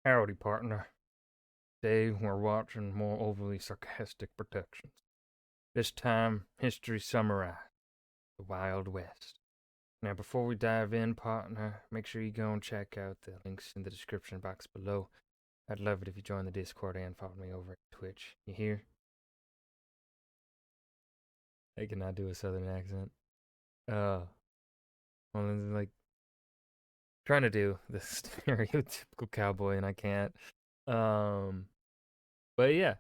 Howdy, partner. Today we're watching more overly sarcastic productions. This time, history summarized, the Wild West. Now, before we dive in, partner, make sure you go and check out the links in the description box below. I'd love it if you join the Discord and follow me over at Twitch. You hear? I cannot do a southern accent. Well, like, trying to do the stereotypical cowboy and I can't. Um, But yeah,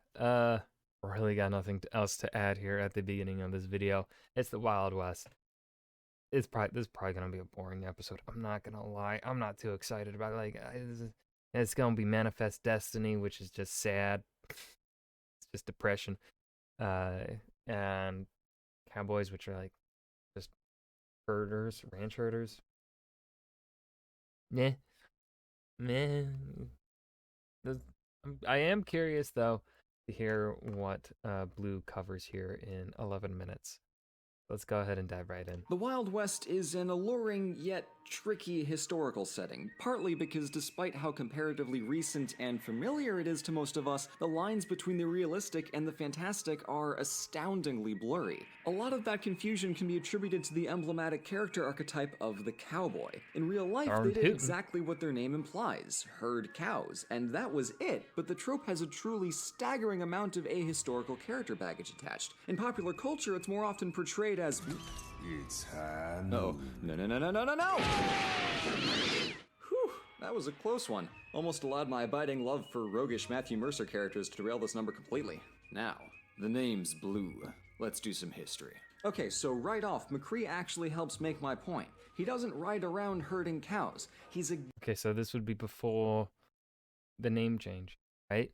really got nothing else to add here at the beginning of this video. It's the Wild West. This is probably gonna be a boring episode. I'm not gonna lie. I'm not too excited about it. It's gonna be Manifest Destiny, which is just sad. It's just depression. And cowboys, which are like just herders, ranch herders. Yeah, man. I am curious though to hear what Blue covers here in 11 minutes. Let's go ahead and dive right in. The Wild West is an alluring yet tricky historical setting, partly because despite how comparatively recent and familiar it is to most of us, the lines between the realistic and the fantastic are astoundingly blurry. A lot of that confusion can be attributed to the emblematic character archetype of the cowboy. In real life, they did exactly what their name implies, herd cows, and that was it, but the trope has a truly staggering amount of ahistorical character baggage attached. In popular culture, it's more often portrayed as It's time. No. Whew, that was a close one. Almost allowed my abiding love for roguish Matthew Mercer characters to derail this number completely. Now, the name's Blue. Let's do some history. Okay, so right off, McCree actually helps make my point. He doesn't ride around herding cows. He's a... Okay, so this would be before the name change, right?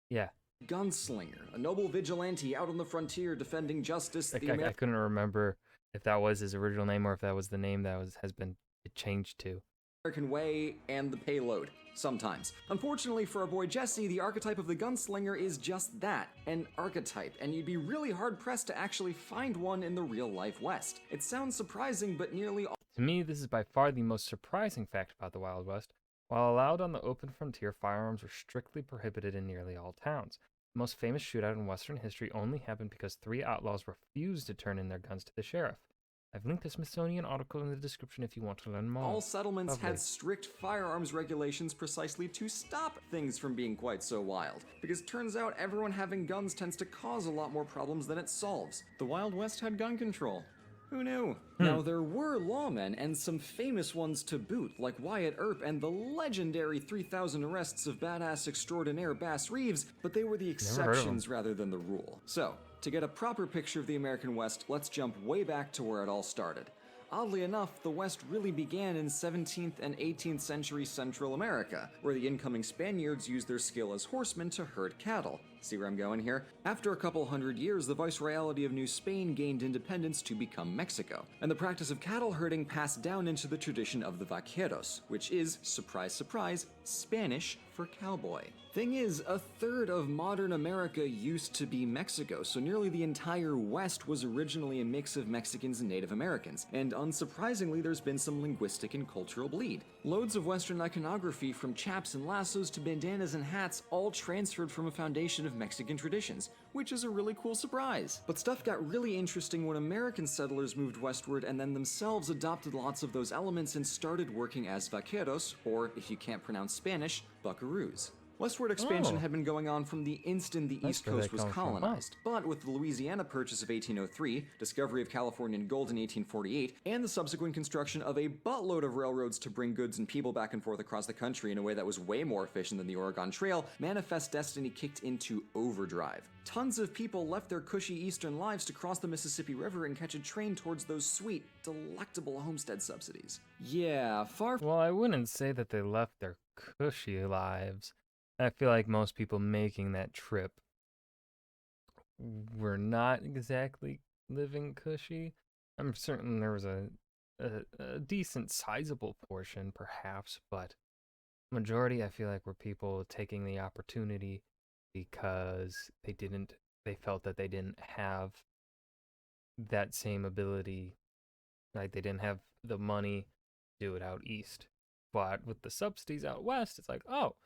Yeah. gunslinger, a noble vigilante out on the frontier defending justice. I couldn't remember if that was his original name or if that was the name that has been changed to. American way and the payload, sometimes. Unfortunately for our boy Jesse, the archetype of the gunslinger is just that, an archetype, and you'd be really hard-pressed to actually find one in the real-life West. It sounds surprising, but nearly all... To me, this is by far the most surprising fact about the Wild West. While allowed on the open frontier, firearms were strictly prohibited in nearly all towns. The most famous shootout in Western history only happened because 3 outlaws refused to turn in their guns to the sheriff. I've linked a Smithsonian article in the description if you want to learn more. All settlements Lovely. had strict firearms regulations precisely to stop things from being quite so wild. Because turns out everyone having guns tends to cause a lot more problems than it solves. The Wild West had gun control. Who knew? Now, there were lawmen, and some famous ones to boot, like Wyatt Earp and the legendary 3,000 arrests of badass extraordinaire Bass Reeves, but they were the exceptions rather than the rule. So, to get a proper picture of the American West, let's jump way back to where it all started. Oddly enough, the West really began in 17th and 18th century Central America, where the incoming Spaniards used their skill as horsemen to herd cattle. See where I'm going here? After a couple hundred years, the Viceroyalty of New Spain gained independence to become Mexico, and the practice of cattle herding passed down into the tradition of the vaqueros, which is, surprise surprise, Spanish for cowboy. Thing is, a third of modern America used to be Mexico, so nearly the entire West was originally a mix of Mexicans and Native Americans, and unsurprisingly there's been some linguistic and cultural bleed. Loads of Western iconography from chaps and lassos to bandanas and hats all transferred from a foundation of Mexican traditions, which is a really cool surprise. But stuff got really interesting when American settlers moved westward and then themselves adopted lots of those elements and started working as vaqueros, or if you can't pronounce Spanish, buckaroos. Westward expansion had been going on from the instant the East Coast was colonized, but with the Louisiana Purchase of 1803, discovery of Californian gold in 1848, and the subsequent construction of a buttload of railroads to bring goods and people back and forth across the country in a way that was way more efficient than the Oregon Trail, Manifest Destiny kicked into overdrive. Tons of people left their cushy eastern lives to cross the Mississippi River and catch a train towards those sweet, delectable homestead subsidies. Yeah, Well, I wouldn't say that they left their cushy lives. I feel like most people making that trip were not exactly living cushy. I'm certain there was a decent sizable portion perhaps, but majority I feel like were people taking the opportunity because they felt that they didn't have that same ability, like they didn't have the money to do it out east. But with the subsidies out west, it's like, oh,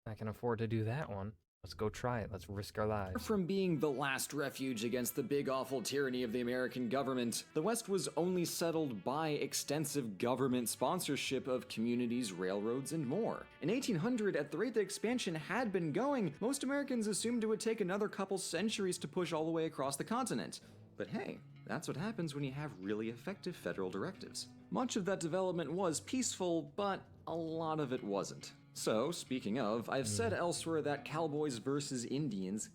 I can afford to do that one. Let's go try it. Let's risk our lives. From being the last refuge against the big awful tyranny of the American government, the West was only settled by extensive government sponsorship of communities, railroads, and more. In 1800, at the rate that expansion had been going, most Americans assumed it would take another couple centuries to push all the way across the continent. But hey, that's what happens when you have really effective federal directives. Much of that development was peaceful, but a lot of it wasn't. So, speaking of, I've said elsewhere that Cowboys vs. Indians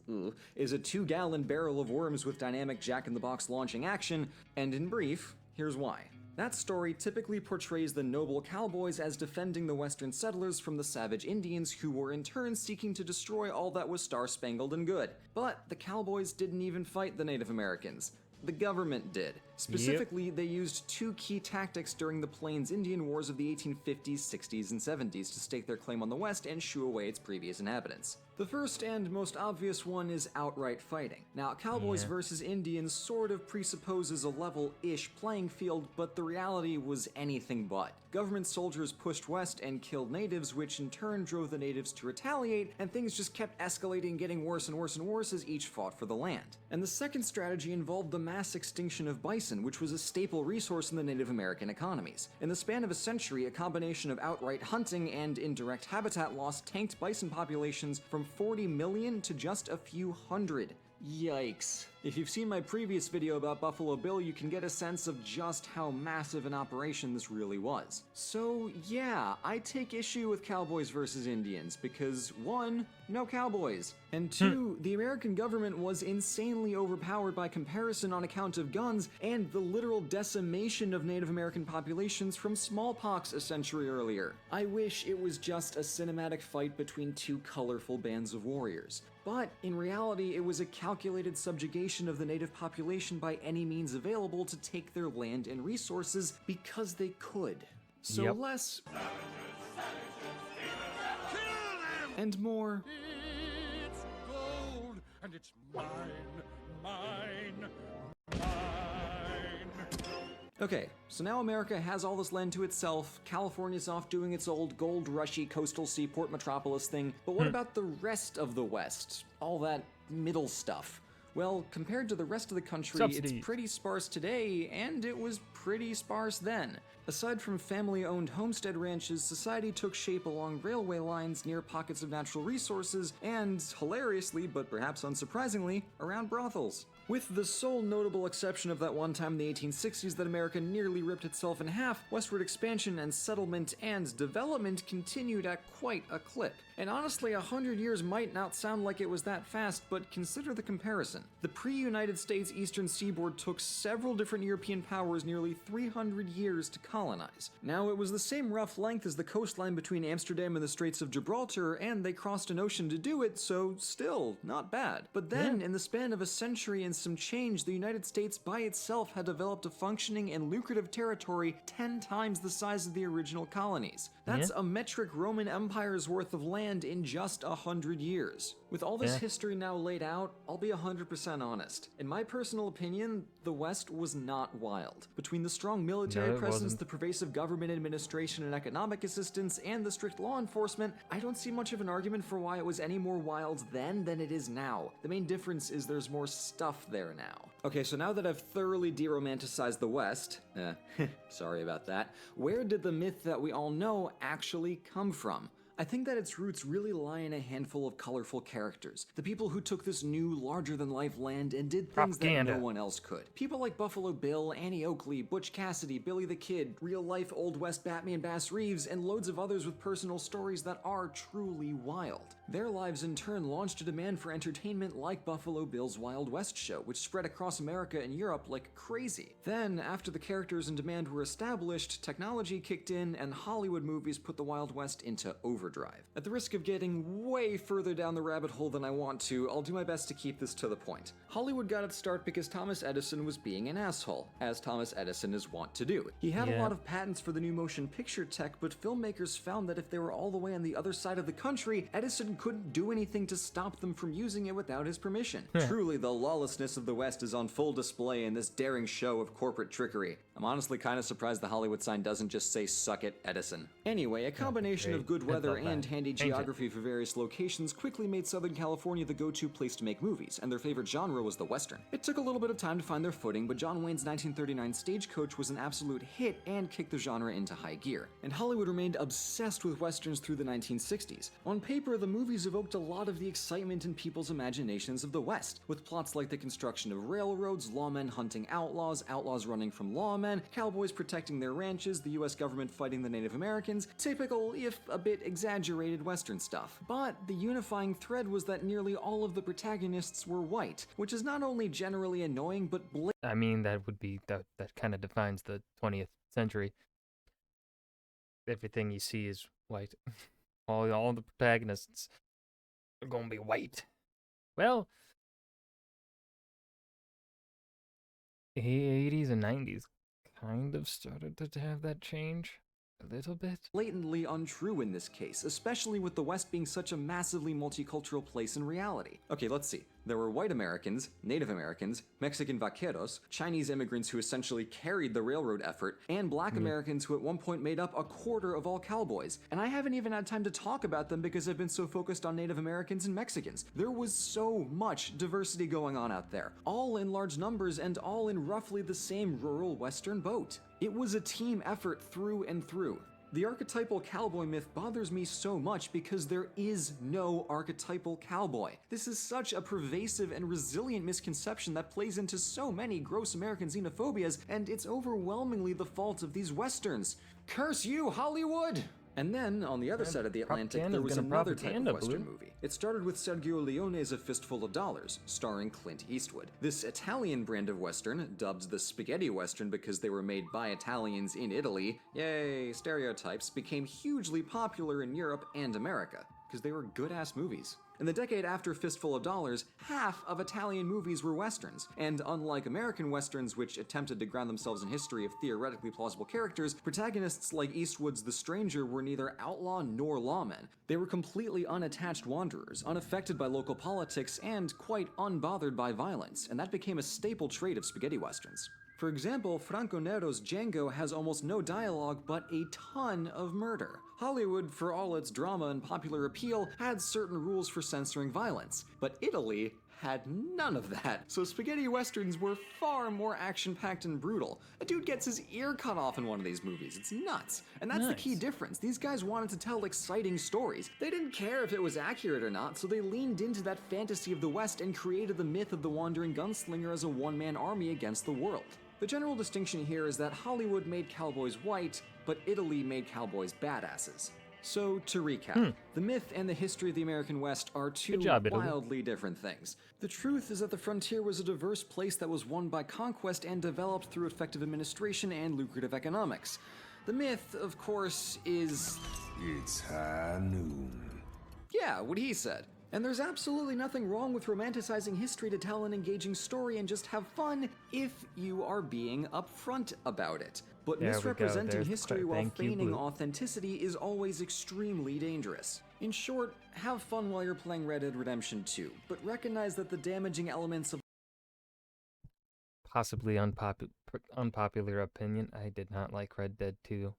is a 2-gallon barrel of worms with dynamic jack-in-the-box launching action, and in brief, here's why. That story typically portrays the noble cowboys as defending the western settlers from the savage Indians who were in turn seeking to destroy all that was star-spangled and good. But the cowboys didn't even fight the Native Americans. The government did. Specifically, they used 2 key tactics during the Plains Indian Wars of the 1850s, 60s, and 70s to stake their claim on the West and shoo away its previous inhabitants. The first and most obvious one is outright fighting. Now, Cowboys versus Indians sort of presupposes a level-ish playing field, but the reality was anything but. Government soldiers pushed west and killed natives, which in turn drove the natives to retaliate, and things just kept escalating, getting worse and worse and worse as each fought for the land. And the second strategy involved the mass extinction of bison, which was a staple resource in the Native American economies. In the span of a century, a combination of outright hunting and indirect habitat loss tanked bison populations from 40 million to just a few hundred. Yikes. If you've seen my previous video about Buffalo Bill, you can get a sense of just how massive an operation this really was. So yeah, I take issue with Cowboys versus Indians because 1, no cowboys, and 2, the American government was insanely overpowered by comparison on account of guns and the literal decimation of Native American populations from smallpox a century earlier. I wish it was just a cinematic fight between 2 colorful bands of warriors. But in reality, it was a calculated subjugation of the native population by any means available to take their land and resources because they could. So less and more. It's gold, and it's mine, mine, mine. Okay, so now America has all this land to itself, California's off doing its old gold rushy coastal seaport metropolis thing, but what about the rest of the West? All that middle stuff? Well, compared to the rest of the country, it's pretty sparse today, and it was pretty sparse then. Aside from family-owned homestead ranches, society took shape along railway lines near pockets of natural resources, and, hilariously, but perhaps unsurprisingly, around brothels. With the sole notable exception of that one time in the 1860s that America nearly ripped itself in half, westward expansion and settlement and development continued at quite a clip. And honestly, 100 years might not sound like it was that fast, but consider the comparison. The pre-United States eastern seaboard took several different European powers nearly 300 years to colonize. Now, it was the same rough length as the coastline between Amsterdam and the Straits of Gibraltar, and they crossed an ocean to do it, so still, not bad. But then, in the span of a century and some change, the United States by itself had developed a functioning and lucrative territory 10 times the size of the original colonies. That's a metric Roman Empire's worth of land in just 100 years. With all this history now laid out, I'll be 100% honest. In my personal opinion, the West was not wild. Between the strong military presence, the pervasive government administration and economic assistance, and the strict law enforcement, I don't see much of an argument for why it was any more wild then than it is now. The main difference is there's more stuff there now. Okay, so now that I've thoroughly de-romanticized the West, sorry about that, where did the myth that we all know actually come from? I think that its roots really lie in a handful of colorful characters. The people who took this new, larger-than-life land and did things that no one else could. People like Buffalo Bill, Annie Oakley, Butch Cassidy, Billy the Kid, real-life Old West Batman Bass Reeves, and loads of others with personal stories that are truly wild. Their lives in turn launched a demand for entertainment like Buffalo Bill's Wild West show, which spread across America and Europe like crazy. Then, after the characters in demand were established, technology kicked in and Hollywood movies put the Wild West into overdrive. At the risk of getting way further down the rabbit hole than I want to, I'll do my best to keep this to the point. Hollywood got its start because Thomas Edison was being an asshole, as Thomas Edison is wont to do. He had a lot of patents for the new motion picture tech, but filmmakers found that if they were all the way on the other side of the country, Edison couldn't do anything to stop them from using it without his permission. Truly, the lawlessness of the West is on full display in this daring show of corporate trickery. I'm honestly kind of surprised the Hollywood sign doesn't just say "Suck it, Edison." Anyway, a combination great. of good I'd weather love that. and handy Change it. geography for various locations quickly made Southern California the go-to place to make movies, and their favorite genre was the Western. It took a little bit of time to find their footing, but John Wayne's 1939 Stagecoach was an absolute hit and kicked the genre into high gear. And Hollywood remained obsessed with Westerns through the 1960s. On paper, the movies evoked a lot of the excitement in people's imaginations of the West, with plots like the construction of railroads, lawmen hunting outlaws, outlaws running from lawmen, cowboys protecting their ranches, the US government fighting the Native Americans, typical, if a bit exaggerated Western stuff. But the unifying thread was that nearly all of the protagonists were white, which is not only generally annoying, but I mean, that would be that kind of defines the 20th century. Everything you see is white. all the protagonists are gonna be white. Well, 80s and 90s kind of started to have that change a little bit. blatantly untrue in this case, especially with the West being such a massively multicultural place in reality. Okay, let's see. There were white Americans, Native Americans, Mexican vaqueros, Chinese immigrants who essentially carried the railroad effort, and black Americans who at one point made up a quarter of all cowboys. And I haven't even had time to talk about them because I've been so focused on Native Americans and Mexicans. There was so much diversity going on out there, all in large numbers and all in roughly the same rural Western boat. It was a team effort through and through. The archetypal cowboy myth bothers me so much because there is no archetypal cowboy. This is such a pervasive and resilient misconception that plays into so many gross American xenophobias, and it's overwhelmingly the fault of these westerns. Curse you, Hollywood! And then, on the other side of the Atlantic, there was another type of Western movie. It started with Sergio Leone's A Fistful of Dollars, starring Clint Eastwood. This Italian brand of Western, dubbed the Spaghetti Western because they were made by Italians in Italy, yay, stereotypes, became hugely popular in Europe and America, because they were good-ass movies. In the decade after Fistful of Dollars, half of Italian movies were westerns, and unlike American westerns which attempted to ground themselves in history of theoretically plausible characters, protagonists like Eastwood's The Stranger were neither outlaw nor lawmen. They were completely unattached wanderers, unaffected by local politics, and quite unbothered by violence, and that became a staple trait of spaghetti westerns. For example, Franco Nero's Django has almost no dialogue but a ton of murder. Hollywood, for all its drama and popular appeal, had certain rules for censoring violence, but Italy had none of that. So spaghetti westerns were far more action-packed and brutal. A dude gets his ear cut off in one of these movies. It's nuts. And that's the key difference. These guys wanted to tell exciting stories. They didn't care if it was accurate or not, so they leaned into that fantasy of the West and created the myth of the wandering gunslinger as a one-man army against the world. The general distinction here is that Hollywood made cowboys white, but Italy made cowboys badasses. So, to recap, the myth and the history of the American West are two wildly different things. The truth is that the frontier was a diverse place that was won by conquest and developed through effective administration and lucrative economics. The myth, of course, is... It's high noon. Yeah, what he said. And there's absolutely nothing wrong with romanticizing history to tell an engaging story and just have fun if you are being upfront about it. But misrepresenting history while feigning authenticity is always extremely dangerous. In short, have fun while you're playing Red Dead Redemption 2, but recognize that the damaging elements of possibly unpopular opinion, I did not like Red Dead 2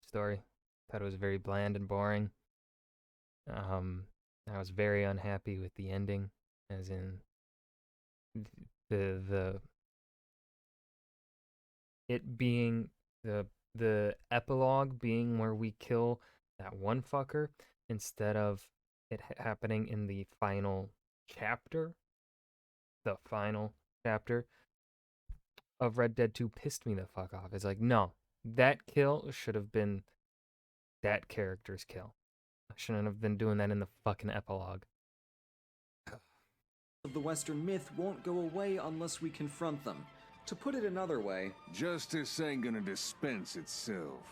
story. Thought it was very bland and boring. I was very unhappy with the ending, as in the it being the epilogue being where we kill that one fucker instead of it happening in the final chapter. The final chapter of Red Dead 2 pissed me the fuck off. It's like, no, that kill should have been that character's kill. I shouldn't have been doing that in the fucking epilogue. The Western myth won't go away unless we confront them. To put it another way, justice ain't gonna dispense itself.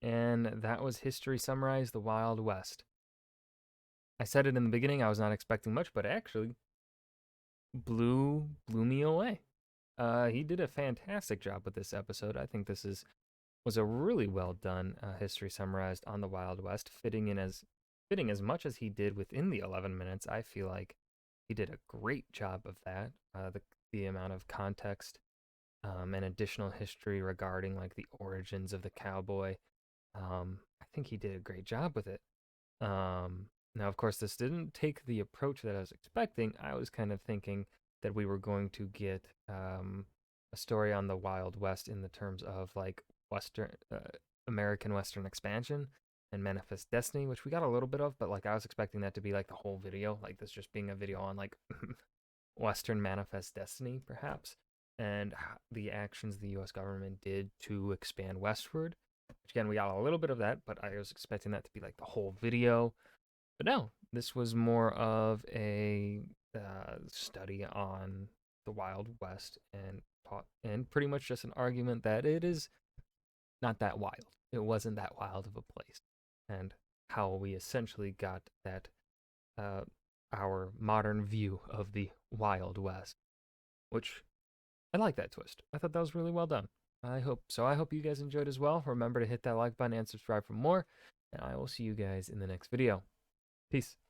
And that was History Summarized, The Wild West. I said it in the beginning, I was not expecting much, but it actually blew me away. He did a fantastic job with this episode. I think this was a really well done History Summarized on the Wild West, fitting as much as he did within the 11 minutes. I feel like he did a great job of that. The amount of context and additional history regarding like the origins of the cowboy. I think he did a great job with it. Now, of course, this didn't take the approach that I was expecting. I was kind of thinking that we were going to get a story on the Wild West in the terms of like Western American Western expansion and Manifest Destiny, which we got a little bit of, but like I was expecting that to be like the whole video, like this just being a video on like Western Manifest Destiny, perhaps, and the actions the U.S. government did to expand westward. Which again, we got a little bit of that, but I was expecting that to be like the whole video. But no, this was more of a study on the Wild West and pretty much just an argument that it is not that wild. It wasn't that wild of a place, and how we essentially got that uh, our modern view of the Wild West, which I like that twist. I thought that was really well done. I hope so. I hope you guys enjoyed as well. Remember to hit that like button and subscribe for more, and I will see you guys in the next video. Peace.